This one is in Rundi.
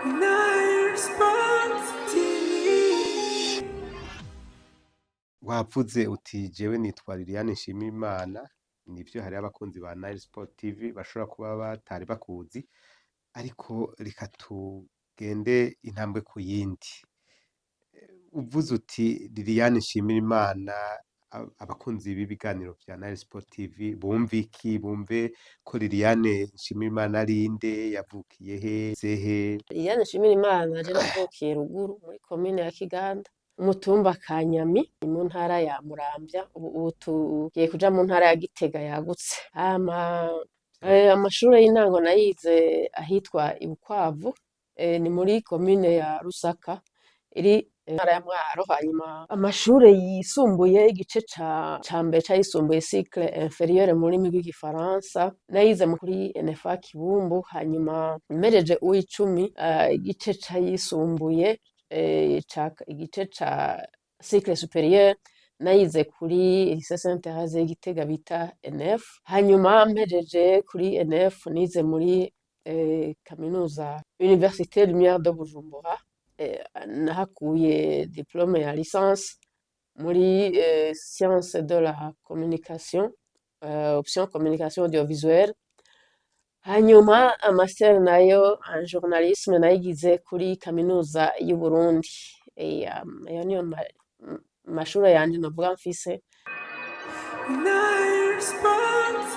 Nile Sports TV. Wavuze uti jewe nitwa Liliane Nshimirimana, nivyo hariho abakunzi ba Nile Sport TV bashobora kuba batari bakuzi, ariko reka tugende intambwe ku yindi. Uvuze uti Liliane Nshimirimana, abakunzi b'ibiganiro vya Nile Sport TV bumve iki? Bumve ko Liliane Nshimirimana ari nde, yavukiye he, zehe? Liliane Nshimirimana je navukiye ruguru muri komine ya Kiganda, umutumba Kanyami mu ntara ya Muramvya. Ubu tugiye kuja mu ntara ya Gitega yagutse. Amashure y'intango nayize ahitwa Ibukwavu, ni muri komine ya Rusaka iri ntara ya Mwaro. Hanyuma amashure yisumbuye igice ca mbere cayisumbuye cycle inférieur mu rurimi rw'igifaransa nayize kuri NFA Kibumbu. Hanyuma mpejeje uw'icumi, igice cayisumbuye igice ca cycle supérieur nayize kuri lycée Sainte Thérèse y'Igitega bita NF. Hanyuma mpejeje kuri NF nize muri kaminuza Université Lumière de Bujumbura. Nahakuye diplôme ya licence muri science de la communication, option communication audiovisuelle. Hanyuma amaster nayo en journalisme nayigize kuri kaminuza y'u Burundi. Ayo niyo mashure yanje novuga mfise. Nile Sports